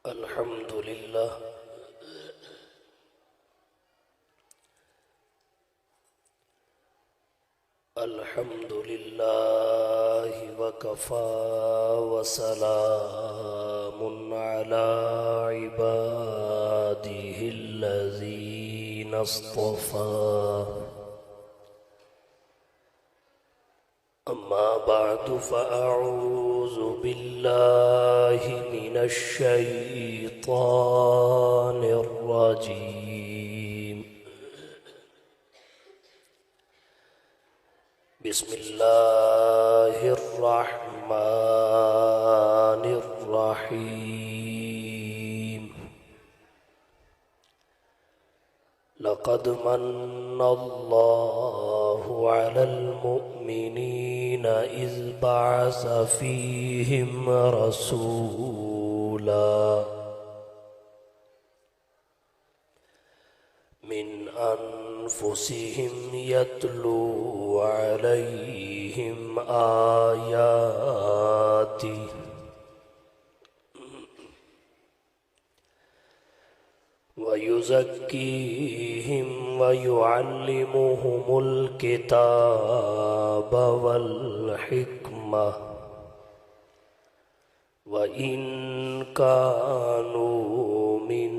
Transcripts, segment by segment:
الحمد لله الحمد لله وكفى وسلام على عباده الذين اصطفى أما بعد فأعوذ بالله من الشيطان الرجيم بسم الله الرحمن الرحيم لقد من الله على المؤمنين إذ بعث فيهم رسولا من أنفسهم يتلو عليهم آياته ويزكيهم ويعلمهم الكتاب والحكمة وإن كانوا من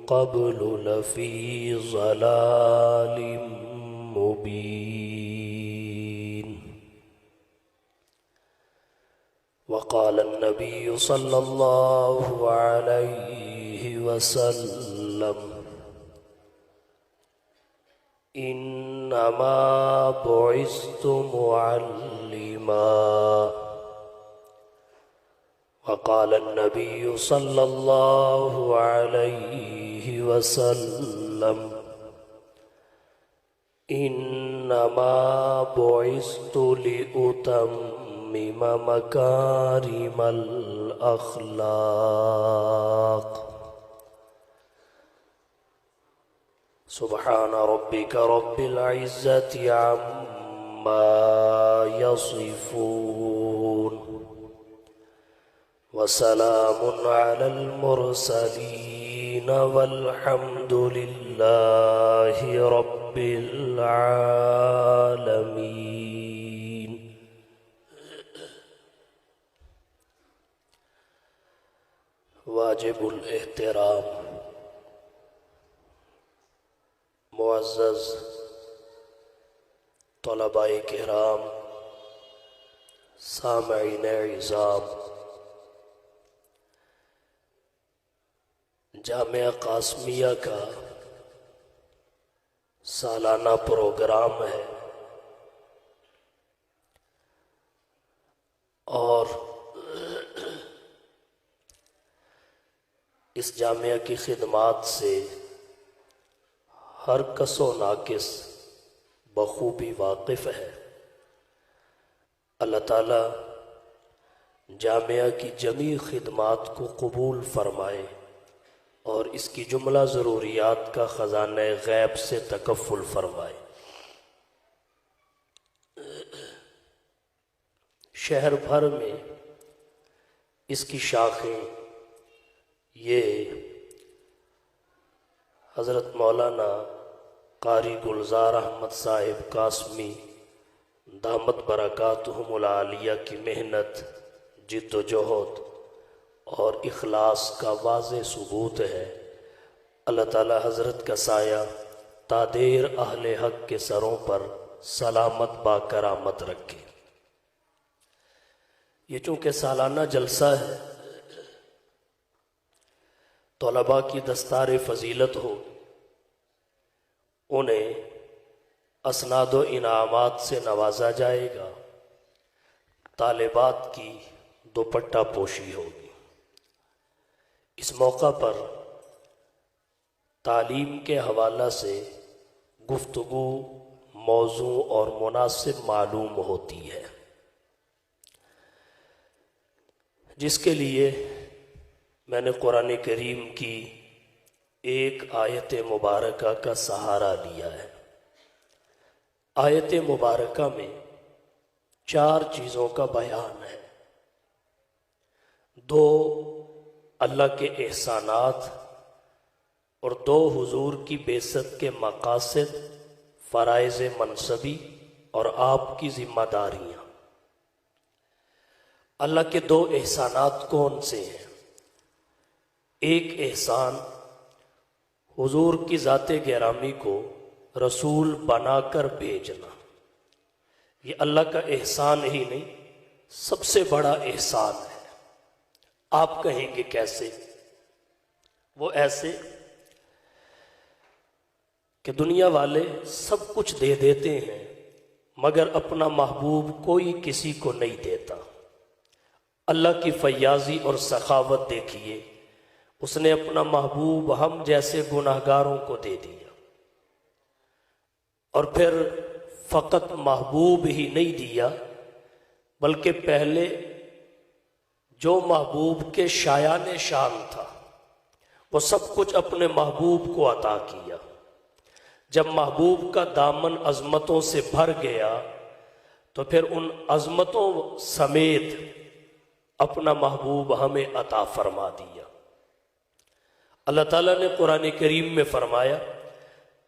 قبل لفي ضلال مبين. وقال النبي صلى الله عليه وسلم إنما بعثت معلما. وقال النبي صلى الله عليه وسلم إنما بعثت لأتمم مكارم الأخلاق. سبحان ربك رب العزة عما يصفون وسلام على المرسلين والحمد لله رب العالمين. واجب الاحترام معزز طلباء کرام، سامعین عظام، جامعہ قاسمیہ کا سالانہ پروگرام ہے اور اس جامعہ کی خدمات سے ہر کس و ناقص بخوبی واقف ہے. اللہ تعالیٰ جامعہ کی جمیع خدمات کو قبول فرمائے اور اس کی جملہ ضروریات کا خزانہ غیب سے تکفل فرمائے. شہر بھر میں اس کی شاخیں یہ حضرت مولانا قاری گلزار احمد صاحب قاسمی دامت برکاتہم العالیہ کی محنت، جد و جہد اور اخلاص کا واضح ثبوت ہے. اللہ تعالی حضرت کا سایہ تادیر اہل حق کے سروں پر سلامت با کرامت رکھے. یہ چونکہ سالانہ جلسہ ہے، طلباء کی دستار فضیلت ہو، انہیں اسناد و انعامات سے نوازا جائے گا، طالبات کی دوپٹہ پوشی ہوگی. اس موقع پر تعلیم کے حوالہ سے گفتگو موضوع اور مناسب معلوم ہوتی ہے، جس کے لیے میں نے قرآن کریم کی ایک آیت مبارکہ کا سہارا لیا ہے. آیت مبارکہ میں 4 چیزوں کا بیان ہے. 2 اللہ کے احسانات اور 2 حضور کی بعثت کے مقاصد، فرائض منصبی اور آپ کی ذمہ داریاں۔ اللہ کے 2 احسانات کون سے ہیں؟ ایک احسان حضور کی ذات گرامی کو رسول بنا کر بھیجنا، یہ اللہ کا احسان ہی نہیں، سب سے بڑا احسان ہے۔ آپ کہیں گے کیسے؟ وہ ایسے کہ دنیا والے سب کچھ دے دیتے ہیں مگر اپنا محبوب کوئی کسی کو نہیں دیتا۔ اللہ کی فیاضی اور سخاوت دیکھیے، اس نے اپنا محبوب ہم جیسے گناہگاروں کو دے دیا، اور پھر فقط محبوب ہی نہیں دیا بلکہ پہلے جو محبوب کے شایان شان تھا وہ سب کچھ اپنے محبوب کو عطا کیا۔ جب محبوب کا دامن عظمتوں سے بھر گیا تو پھر ان عظمتوں سمیت اپنا محبوب ہمیں عطا فرما دیا۔ اللہ تعالیٰ نے قرآن کریم میں فرمایا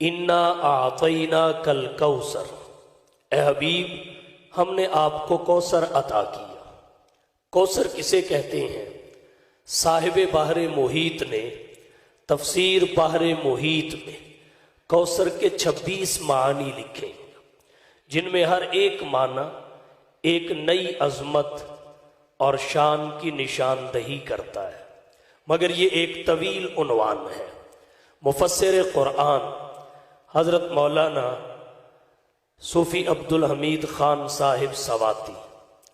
انا اعطیناک الکوثر، اے حبیب ہم نے آپ کو کوثر عطا کیا۔ کوثر کسے کہتے ہیں؟ صاحب بحر محیط نے تفسیر بحر محیط میں کوثر کے 26 معانی لکھے، جن میں ہر ایک معنی ایک نئی عظمت اور شان کی نشاندہی کرتا ہے، مگر یہ ایک طویل عنوان ہے۔ مفسر قرآن حضرت مولانا صوفی عبدالحمید خان صاحب سواتی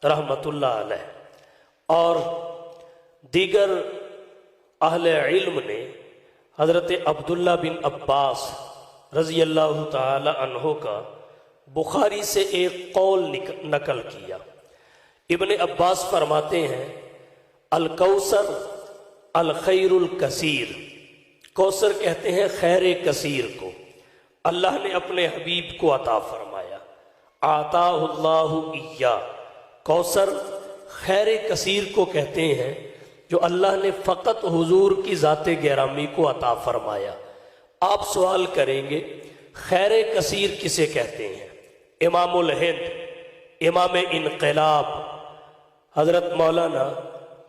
رحمت اللہ علیہ اور دیگر اہل علم نے حضرت عبداللہ بن عباس رضی اللہ تعالی عنہ کا بخاری سے ایک قول نقل کیا۔ ابن عباس فرماتے ہیں الکوثر الخیر الکثیر، کوثر کہتے ہیں خیر کثیر کو، اللہ نے اپنے حبیب کو عطا فرمایا۔ آتاہ اللہ ایہ، کوثر خیر کثیر کو کہتے ہیں جو اللہ نے فقط حضور کی ذات گرامی کو عطا فرمایا۔ آپ سوال کریں گے خیر کثیر کسے کہتے ہیں؟ امام الہند، امام انقلاب حضرت مولانا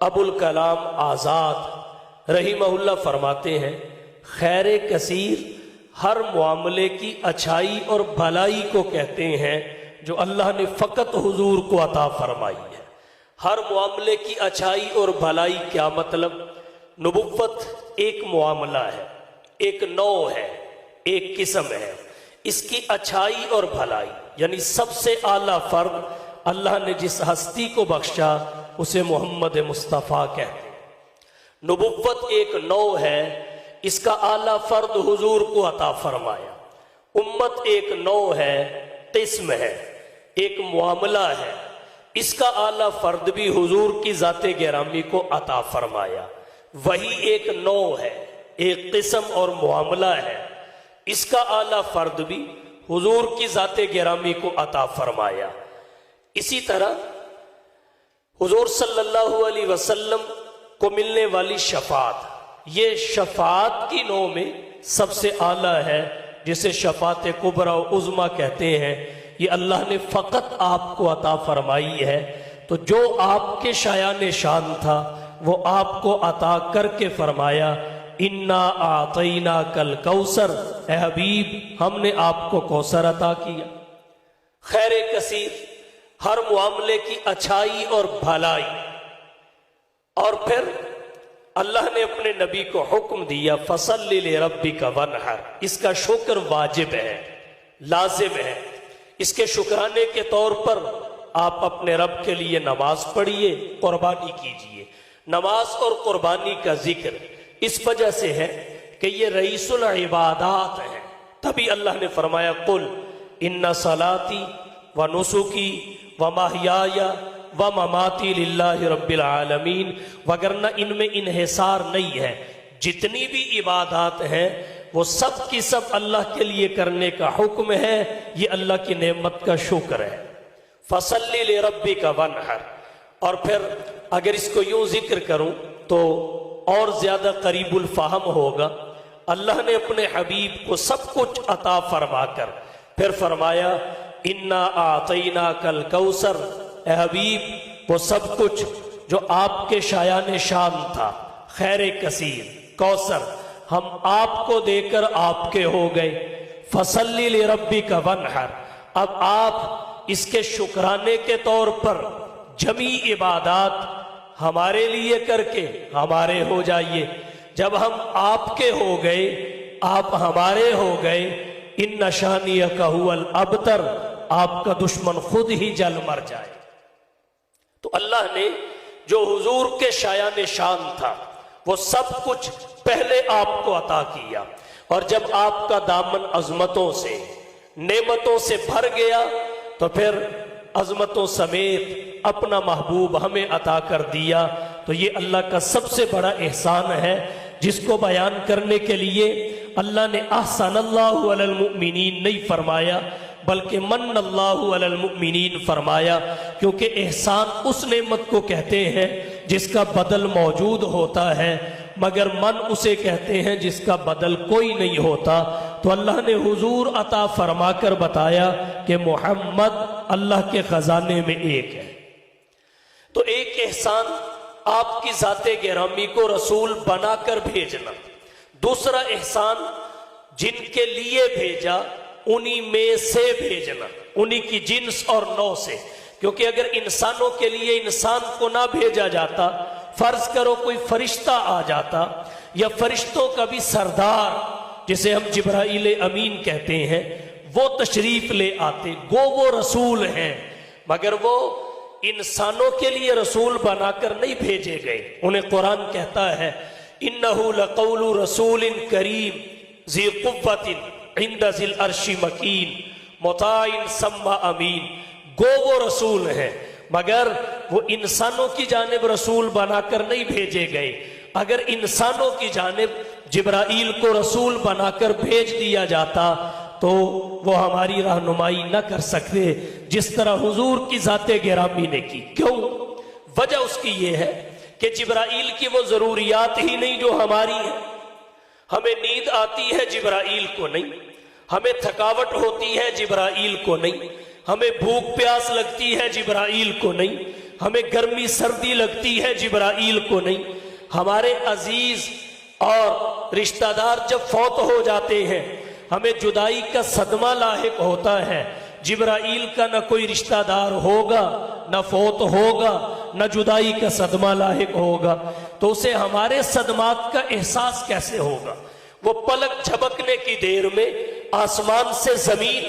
ابو الکلام آزاد رحمہ اللہ فرماتے ہیں خیر کثیر ہر معاملے کی اچھائی اور بھلائی کو کہتے ہیں جو اللہ نے فقط حضور کو عطا فرمائی ہے۔ ہر معاملے کی اچھائی اور بھلائی کیا مطلب؟ نبوت ایک معاملہ ہے، ایک نوع ہے، ایک قسم ہے، اس کی اچھائی اور بھلائی یعنی سب سے اعلیٰ فرد اللہ نے جس ہستی کو بخشا اسے محمد مصطفیٰ کہتے ہیں۔ نبوت ایک نوع ہے، اس کا اعلیٰ فرد حضور کو عطا فرمایا۔ امت ایک نوع ہے، قسم ہے، ایک معاملہ ہے، اس کا اعلیٰ فرد بھی حضور کی ذات گرامی کو عطا فرمایا۔ وہی ایک نوع ہے، ایک قسم اور معاملہ ہے، اس کا اعلیٰ فرد بھی حضور کی ذات گرامی کو عطا فرمایا۔ اسی طرح حضور صلی اللہ علیہ وسلم کو ملنے والی شفاعت، یہ شفاعت کی نوع میں سب سے اعلیٰ ہے، جسے شفاعت کبریٰ و عظمیٰ کہتے ہیں، یہ اللہ نے فقط آپ کو عطا فرمائی ہے۔ تو جو آپ کے شایان شان تھا وہ آپ کو عطا کر کے فرمایا انا اعطیناک الکوثر، اے حبیب ہم نے آپ کو کوثر عطا کیا۔ خیر کثیر ہر معاملے کی اچھائی اور بھلائی، اور پھر اللہ نے اپنے نبی کو حکم دیا فصلی لربک وانحر، اس کا شکر واجب ہے، لازم ہے۔ اس کے شکرانے کے طور پر آپ اپنے رب کے لیے نماز پڑھیے، قربانی کیجیے۔ نماز اور قربانی کا ذکر اس وجہ سے ہے کہ یہ رئیس العبادات ہیں، تبھی اللہ نے فرمایا قل ان صلاتی و نسکی و محیای و مماتی للہ رب العالمین، وگرنہ ان میں انحصار نہیں ہے، جتنی بھی عبادات ہیں وہ سب کی سب اللہ کے لیے کرنے کا حکم ہے، یہ اللہ کی نعمت کا شکر ہے۔ فصلی لربک وانحر، اور پھر اگر اس کو یوں ذکر کروں تو اور زیادہ قریب الفہم ہوگا۔ اللہ نے اپنے حبیب کو سب کچھ عطا فرما کر پھر فرمایا انا اعطیناک الکوثر، اے حبیب وہ سب کچھ جو آپ کے شایان شان تھا، خیر کثیر، کوثر، ہم آپ کو دے کر آپ کے ہو گئے۔ فصلی لربک وانحر، اب آپ اس کے شکرانے کے طور پر جمی عبادات ہمارے لیے کر کے ہمارے ہو جائیے۔ جب ہم آپ کے ہو گئے، آپ ہمارے ہو گئے، ان شانیک هو الابتر، آپ کا دشمن خود ہی جل مر جائے۔ تو اللہ نے جو حضور کے شایان شان تھا وہ سب کچھ پہلے آپ کو عطا کیا، اور جب آپ کا دامن عظمتوں سے، نعمتوں سے بھر گیا تو پھر عظمتوں سمیت اپنا محبوب ہمیں عطا کر دیا۔ تو یہ اللہ کا سب سے بڑا احسان ہے، جس کو بیان کرنے کے لیے اللہ نے احسن اللہ علی المؤمنین نہیں فرمایا، بلکہ من اللہ علی المؤمنین فرمایا، کیونکہ احسان اس نعمت کو کہتے ہیں جس کا بدل موجود ہوتا ہے، مگر من اسے کہتے ہیں جس کا بدل کوئی نہیں ہوتا۔ تو اللہ نے حضور عطا فرما کر بتایا کہ محمد اللہ کے خزانے میں ایک ہے۔ تو ایک احسان آپ کی ذات گرامی کو رسول بنا کر بھیجنا، دوسرا احسان جن کے لیے بھیجا انہی میں سے بھیجنا، انہی کی جنس اور نوع سے، کیونکہ اگر انسانوں کے لیے انسان کو نہ بھیجا جاتا، فرض کرو کوئی فرشتہ آ جاتا یا فرشتوں کا بھی سردار جسے ہم جبرائیل امین کہتے ہیں وہ تشریف لے آتے، گو وہ رسول ہیں، مگر وہ انسانوں کے لیے رسول بنا کر نہیں بھیجے گئے۔ انہیں قرآن کہتا ہے اِنَّهُ لَقَوْلُ رَسُولٍ كَرِيمٍ ذِي قُوَّةٍ عِنْدَ ذِي الْعَرْشِ مَكِينٍ مُطَاعٍ ثَمَّ أَمِينٍ، گو وہ رسول ہیں مگر وہ انسانوں کی جانب رسول بنا کر نہیں بھیجے گئے۔ اگر انسانوں کی جانب جبرائیل کو رسول بنا کر بھیج دیا جاتا تو وہ ہماری رہنمائی نہ کر سکتے جس طرح حضور کی ذات گرامی نے کی۔ کیوں؟ وجہ اس کی یہ ہے کہ جبرائیل کی وہ ضروریات ہی نہیں جو ہماری ہیں۔ ہمیں نیند آتی ہے، جبرائیل کو نہیں۔ ہمیں تھکاوٹ ہوتی ہے، جبرائیل کو نہیں۔ ہمیں بھوک پیاس لگتی ہے، جبرائیل کو نہیں۔ ہمیں گرمی سردی لگتی ہے، جبرائیل کو نہیں۔ ہمارے عزیز اور رشتہ دار جب فوت ہو جاتے ہیں، ہمیں جدائی کا صدمہ لاحق ہوتا ہے، جبرائیل کا نہ کوئی رشتہ دار ہوگا، نہ فوت ہوگا، نہ جدائی کا صدمہ لاحق ہوگا، تو اسے ہمارے صدمات کا احساس کیسے ہوگا؟ وہ پلک جھپکنے کی دیر میں آسمان سے زمین،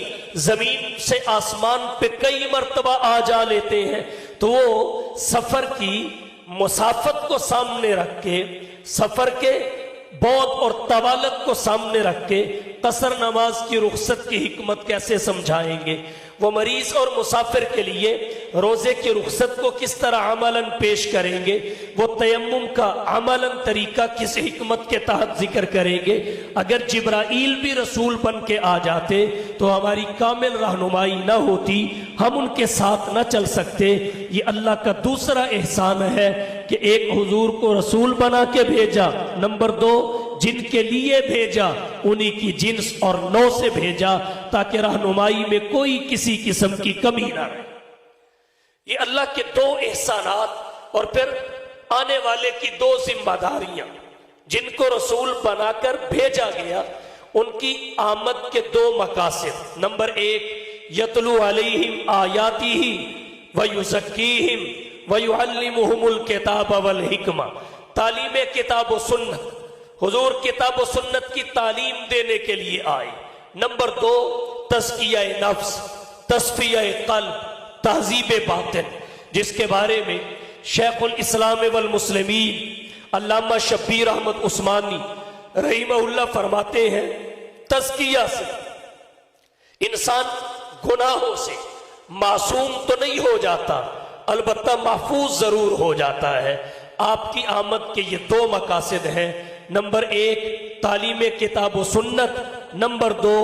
زمین سے آسمان پہ کئی مرتبہ آ جا لیتے ہیں۔ تو وہ سفر کی مسافت کو سامنے رکھ کے، سفر کے بعد اور طوالت کو سامنے رکھ کے قصر نماز کی رخصت کی حکمت کیسے سمجھائیں گے؟ وہ مریض اور مسافر کے لیے روزے کی رخصت کو کس طرح عملاً پیش کریں گے؟ وہ تیمم کا عملاً طریقہ کس حکمت کے تحت ذکر کریں گے؟ اگر جبرائیل بھی رسول بن کے آ جاتے تو ہماری کامل رہنمائی نہ ہوتی، ہم ان کے ساتھ نہ چل سکتے۔ یہ اللہ کا دوسرا احسان ہے کہ ایک حضور کو رسول بنا کے بھیجا، نمبر 2 جن کے لیے بھیجا انہی کی جنس اور نوع سے بھیجا تاکہ رہنمائی میں کوئی کسی قسم کی کمی نہ رہے۔ یہ اللہ کے 2 احسانات اور پھر آنے والے کی 2 ذمہ داریاں جن کو رسول بنا کر بھیجا گیا، ان کی آمد کے 2 مقاصد۔ نمبر 1 یتلو علیہم آیاتہ ویزکیہم ویعلمہم الکتاب والحکمہ، تعلیم کتاب و سنت۔ حضور کتاب و سنت کی تعلیم دینے کے لیے آئے۔ نمبر 2 تزکیہ نفس، تصفیہ قلب، تہذیب باطن، جس کے بارے میں شیخ الاسلام والمسلمین علامہ شبیر احمد عثمانی رحمہ اللہ فرماتے ہیں تزکیہ سے انسان گناہوں سے معصوم تو نہیں ہو جاتا، البتہ محفوظ ضرور ہو جاتا ہے۔ آپ کی آمد کے یہ 2 مقاصد ہیں، نمبر 1 تعلیم کتاب و سنت، نمبر 2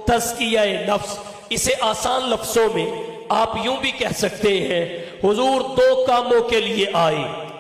تزکیہ نفس۔ اسے آسان لفظوں میں آپ یوں بھی کہہ سکتے ہیں حضور 2 کاموں کے لیے آئے۔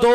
2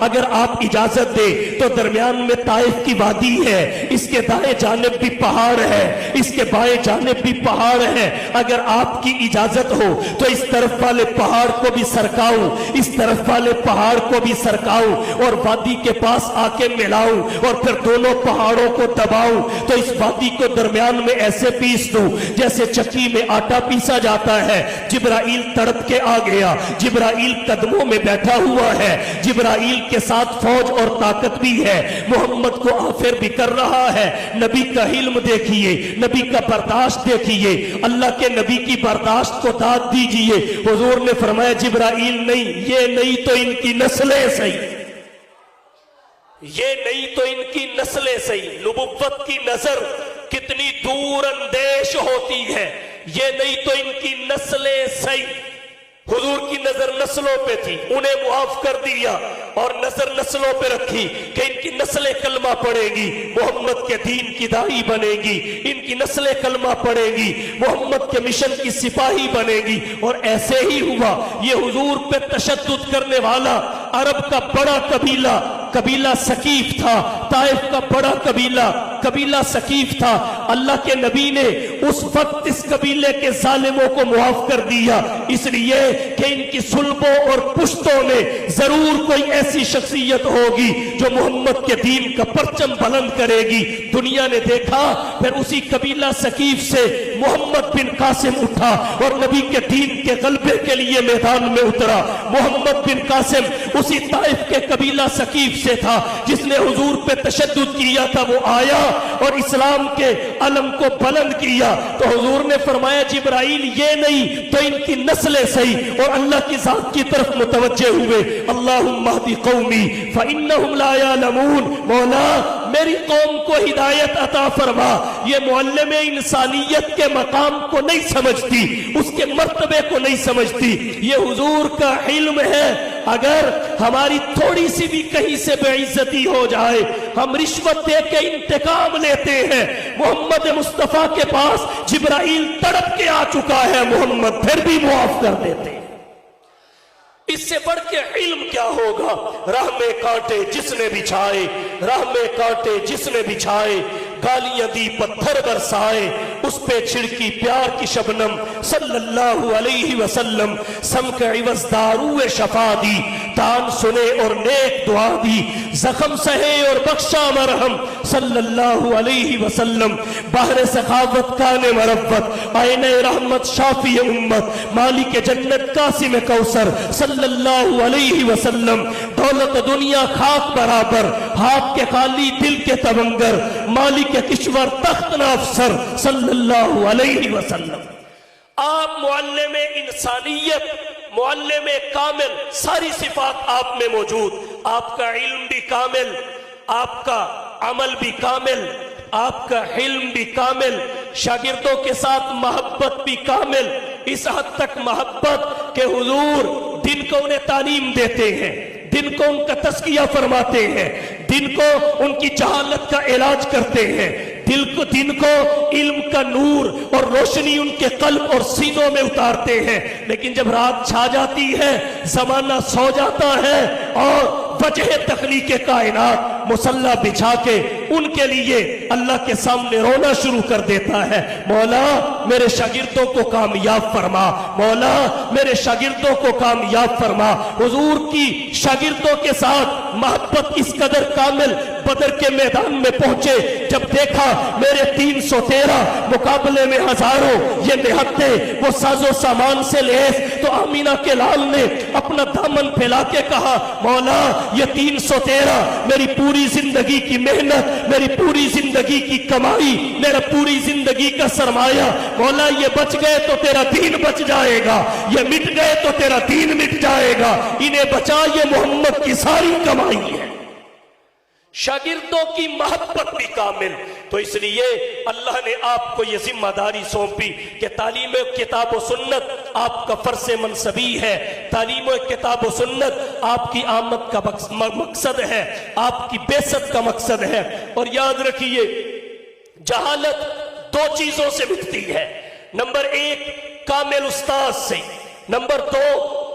اگر آپ اجازت دے تو درمیان میں طائف کی وادی ہے، اس کے دائیں جانب بھی پہاڑ ہے، اس کے بائیں جانب بھی پہاڑ ہے، اگر آپ کی اجازت ہو تو اس طرف والے پہاڑ کو بھی سرکاؤں، اس طرف والے پہاڑ کو بھی سرکاؤں اور وادی کے پاس آ کے ملاؤں اور پھر دونوں پہاڑوں کو دباؤں تو اس وادی کو درمیان میں ایسے پیس دوں جیسے چکی میں آٹا پیسا جاتا ہے۔ جبرائیل تڑپ کے آ گیا، جبرائیل قدموں میں بیٹھا ہوا ہے، جبرائیل کے ساتھ فوج اور طاقت بھی ہے، محمد کو آفر بھی کر رہا ہے۔ نبی کا حلم دیکھیے، نبی کا برداشت دیکھیے، اللہ کے نبی کی برداشت کو داد دیجئے۔ حضور نے فرمایا جبرائیل نہیں، یہ نہیں تو ان کی نسلیں صحیح، یہ نہیں تو ان کی نسلیں صحیح۔ نبوت کی نظر کتنی دور اندیش ہوتی ہے، یہ نہیں تو ان کی نسلیں صحیح۔ حضور کی نظر نسلوں پہ تھی، انہیں معاف کر دیا اور نظر نسلوں پہ رکھی کہ ان کی نسلیں کلمہ پڑھے گی، محمد کے دین کی داعی بنے گی، ان کی نسلیں کلمہ پڑھے گی، محمد کے مشن کی سپاہی بنے گی۔ اور ایسے ہی ہوا۔ یہ حضور پہ تشدد کرنے والا عرب کا بڑا قبیلہ ثقیف تھا، طائف کا بڑا قبیلہ ثقیف تھا۔ اللہ کے نبی نے اس وقت اس قبیلے کے ظالموں کو معاف کر دیا، اس لیے کہ ان کی صلبوں اور پشتوں میں ضرور کوئی ایسی شخصیت ہوگی جو محمد کے دین کا پرچم بلند کرے گی۔ دنیا نے دیکھا، پھر اسی قبیلہ ثقیف سے محمد بن قاسم اٹھا اور نبی کے دین کے غلبے کے لیے میدان میں اترا۔ محمد بن قاسم اسی طائف کے قبیلہ ثقیف سے تھا جس نے حضور پہ تشدد کیا تھا، وہ آیا اور اسلام کے علم کو بلند کیا تو حضور نے فرمایا جبرائیل یہ نہیں تو ان کی نسلیں صحیح، اور اللہ کی ذات کی طرف متوجہ ہوئے۔ اللہم اہدی قومی فإنہم لا یعلمون، مولا میری قوم کو ہدایت عطا فرما۔ یہ معلم انسانیت کے مقام کو نہیں سمجھتی، اس کے مرتبے کو نہیں سمجھتی، یہ حضور کا علم ہے۔ اگر ہماری تھوڑی سی بھی کہیں سے بے عزتی ہو جائے، ہم رشوت دے کے انتقام لیتے ہیں۔ محمد مصطفیٰ کے پاس جبرائیل تڑپ کے آ چکا ہے، محمد پھر بھی معاف کر دیتے ہیں۔ اس سے بڑھ کے علم کیا ہوگا؟ راہ میں کانٹے جس نے بچھائے، راہ میں کانٹے جس نے بچھائے، گالیاں دی پتھر برسائے، اس پہ چھڑکی پیار کی شبنم صلی اللہ علیہ وسلم، سم کے عوض دارو شفا دی، تان سنے اور نیک دعا دی، زخم سہے اور بخشا مرہم صلی اللہ علیہ وسلم، بحر سخاوت کان مروت، آئین رحمت شافی امت، مالک جنت قاسم کوثر صلی اللہ علیہ وسلم، دولت دنیا خاک برابر، ہاتھ کے خالی دل کے تونگر، مالک کشور تخت نہ افسر صلی اللہ علیہ وسلم۔ آپ معلم انسانیت، معلم کامل، ساری صفات آپ میں موجود، آپ کا علم بھی کامل، آپ کا عمل بھی کامل، آپ کا حلم بھی کامل، شاگردوں کے ساتھ محبت بھی کامل، اس حد تک محبت کہ حضور دن کو انہیں تعلیم دیتے ہیں، دن کو ان کا تزکیہ فرماتے ہیں، دن کو ان کی جہالت کا علاج کرتے ہیں، دن کو علم کا نور اور روشنی ان کے قلب اور سینوں میں اتارتے ہیں۔ لیکن جب رات چھا جاتی ہے، زمانہ سو جاتا ہے اور وجہ تخلیق کائنات مصلی بچھا کے ان کے لیے اللہ کے سامنے رونا شروع کر دیتا ہے۔ مولا میرے شاگردوں کو کامیاب فرما، مولا میرے شاگردوں کو کامیاب فرما۔ حضور کی شاگردوں کے ساتھ محبت اس قدر کامل، بدر کے میدان میں پہنچے، جب دیکھا میرے 313 مقابلے میں ہزاروں یہ نہتے وہ ساز و سامان سے لیس، تو آمینہ کے لال نے اپنا دامن پھیلا کے کہا مولا یہ 313 میری پوری زندگی کی محنت، میری پوری زندگی کی کمائی، میرا پوری زندگی کا سرمایہ، مولا یہ بچ گئے تو تیرا دین بچ جائے گا، یہ مٹ گئے تو تیرا دین مٹ جائے گا، انہیں بچا، یہ محمد کی ساری کمائی ہے۔ شاگردوں کی محبت بھی کامل، تو اس لیے اللہ نے آپ کو یہ ذمہ داری سونپی کہ تعلیم کتاب و سنت آپ کا فرض منصبی ہے، تعلیم و کتاب و سنت آپ کی آمد کا مقصد ہے، آپ کی بعثت کا مقصد ہے۔ اور یاد رکھیے جہالت دو چیزوں سے مٹتی ہے، نمبر 1 کامل استاد سے، نمبر 2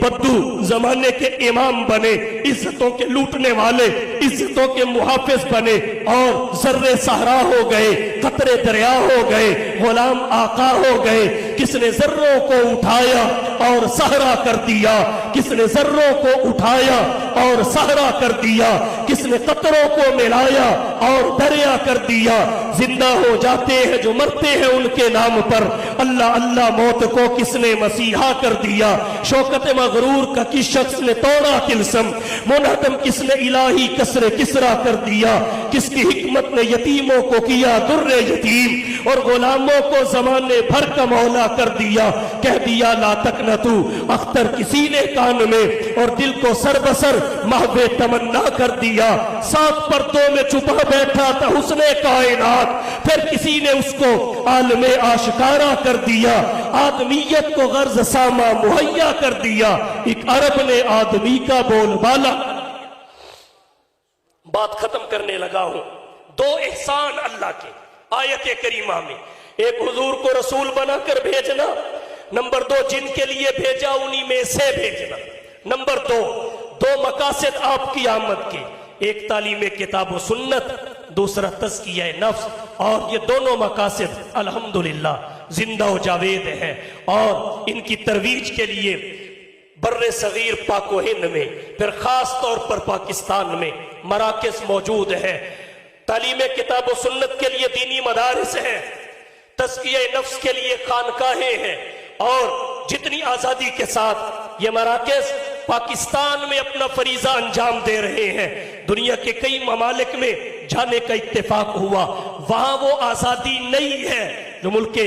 بدو زمانے کے امام بنے، عزتوں کے لوٹنے والے عزتوں کے محافظ بنے، اور ذرے صحرا ہو گئے، قطرے دریا ہو گئے، غلام آقا ہو گئے۔ کس نے ذروں کو اٹھایا اور صحرا کر دیا، کس نے ذروں کو اٹھایا اور صحرا کر دیا، کس نے قطروں کو ملایا اور دریا کر دیا۔ زندہ ہو جاتے ہیں جو مرتے ہیں ان کے نام پر، اللہ اللہ موت کو کس نے مسیحا کر دیا۔ شوکت مغرور کا کس شخص نے توڑا طلسم، منہدم کس نے الہی کسر کسرا کر دیا۔ کس کی حکمت نے یتیموں کو کیا در یتیم، اور غلاموں کو زمانے بھر کا مولا کر دیا۔ کہہ دیا لا تقنطو، اختر کسی نے کان میں، اور دل کو سر بسر محو تمنا کر دیا۔ سات پردوں میں چھپا بیٹھا تھا حسن کائنات، پھر کسی نے اس کو عالم آشکارا کر دیا۔ آدمیت کو غرض ساما مہیا کر دیا، ایک عرب نے آدمی کا بول بالا۔ بات ختم کرنے لگا ہوں۔ دو احسان اللہ کے آیت کریمہ میں، ایک حضور کو رسول بنا کر بھیجنا، نمبر دو جن کے لیے بھیجا انہی میں سے بھیجنا۔ نمبر دو مقاصد آپ کی آمد کے، ایک تعلیم کتاب و سنت، دوسرا تزکیہ نفس، اور یہ دونوں مقاصد الحمدللہ زندہ و جاوید ہیں، اور ان کی ترویج کے لیے بر صغیر پاک و ہند میں، پھر خاص طور پر پاکستان میں مراکز موجود ہیں۔ تعلیم کتاب و سنت کے لیے دینی مدارس ہیں، تزکیہ نفس کے لیے خانقاہیں ہیں، اور جتنی آزادی کے ساتھ یہ مراکز پاکستان میں اپنا فریضہ انجام دے رہے ہیں۔ دنیا کے کئی ممالک میں جانے کا اتفاق ہوا، وہاں وہ آزادی نہیں ہے جو ملک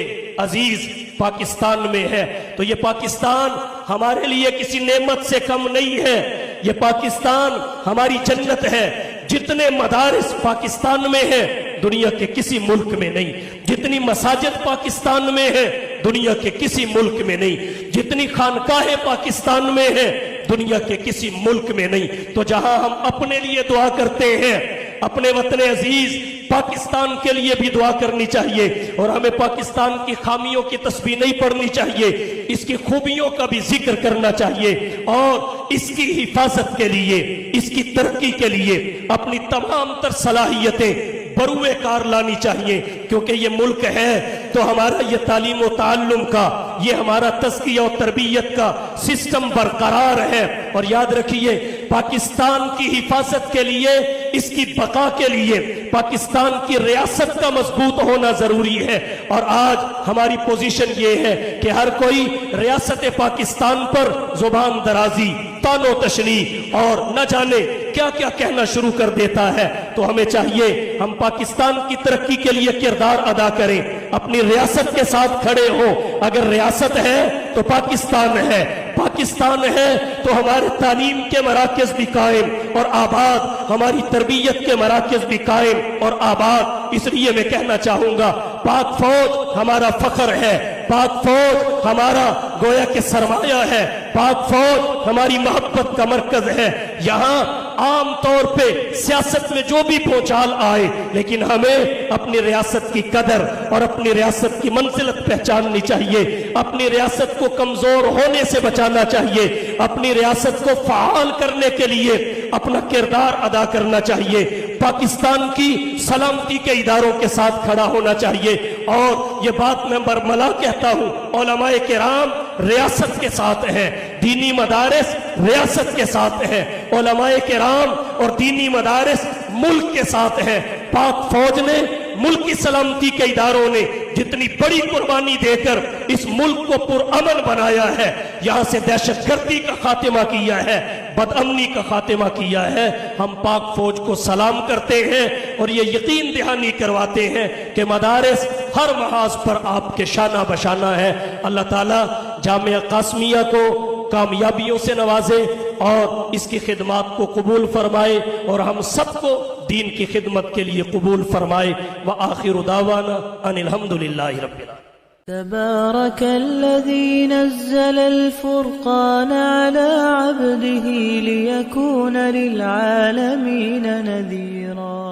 عزیز پاکستان میں ہے۔ تو یہ پاکستان ہمارے لیے کسی نعمت سے کم نہیں ہے، یہ پاکستان ہماری جنت ہے۔ جتنے مدارس پاکستان میں ہیں دنیا کے کسی ملک میں نہیں، جتنی مساجد پاکستان میں ہیں دنیا کے کسی ملک میں نہیں، جتنی خانقاہیں پاکستان میں ہیں دنیا کے کسی ملک میں نہیں۔ تو جہاں ہم اپنے لیے دعا کرتے ہیں، اپنے وطن عزیز پاکستان کے لیے بھی دعا کرنی چاہیے، اور ہمیں پاکستان کی خامیوں کی تسبیح نہیں پڑھنی چاہیے، اس کی خوبیوں کا بھی ذکر کرنا چاہیے، اور اس کی حفاظت کے لیے، اس کی ترقی کے لیے اپنی تمام تر صلاحیتیں بروئے کار لانی چاہیے، کیونکہ یہ ملک ہے تو ہمارا یہ تعلیم و تعلم کا، یہ ہمارا تزکیہ و تربیت کا سسٹم برقرار ہے۔ اور یاد رکھیے پاکستان کی حفاظت کے لیے، اس کی بقا کے لیے پاکستان کی ریاست کا مضبوط ہونا ضروری ہے۔ اور آج ہماری پوزیشن یہ ہے کہ ہر کوئی ریاست پاکستان پر زبان درازی، طعن و تشنیع اور نہ جانے کیا کیا کہنا شروع کر دیتا ہے۔ تو ہمیں چاہیے ہم پاکستان کی ترقی کے لیے کردار ادا کریں، اپنی ریاست کے ساتھ کھڑے ہوں۔ اگر ریاست ہے تو پاکستان ہے، پاکستان ہے تو ہمارے تعلیم کے مراکز بھی قائم اور آباد، ہماری تربیت کے مراکز بھی قائم اور آباد۔ اس لیے میں کہنا چاہوں گا پاک فوج ہمارا فخر ہے، پاک فوج ہمارا گویا کہ سرمایہ ہے، پاک فوج ہماری محبت کا مرکز ہے۔ یہاں عام طور پہ سیاست میں جو بھی پہنچال آئے، لیکن ہمیں اپنی ریاست کی قدر اور اپنی ریاست کی منزلت پہچاننی چاہیے، اپنی ریاست کو کمزور ہونے سے بچانا چاہیے، اپنی ریاست کو فعال کرنے کے لیے اپنا کردار ادا کرنا چاہیے، پاکستان کی سلامتی کے اداروں کے ساتھ کھڑا ہونا چاہیے۔ اور یہ بات میں برملا کہتا ہوں، علماء کرام ریاست کے ساتھ ہیں، دینی مدارس ریاست کے ساتھ ہیں، علماء کرام اور دینی مدارس ملک کے ساتھ ہیں۔ پاک فوج نے، ملک کی سلامتی کے اداروں نے جتنی بڑی قربانی دے کر اس ملک کو پرامن بنایا ہے، یہاں سے دہشت گردی کا خاتمہ کیا ہے، بد امنی کا خاتمہ کیا ہے، ہم پاک فوج کو سلام کرتے ہیں اور یہ یقین دہانی کرواتے ہیں کہ مدارس ہر محاذ پر آپ کے شانہ بشانہ ہے۔ اللہ تعالیٰ جامعہ قاسمیہ کو کامیابیوں سے نوازے اور اس کی خدمات کو قبول فرمائے، اور ہم سب کو دین کی خدمت کے لیے قبول فرمائے۔ وآخر دعوانا ان الحمدللہ رب العالمین۔ تبارك الذي نزل الفرقان على عبده ليكون للعالمين نذيرا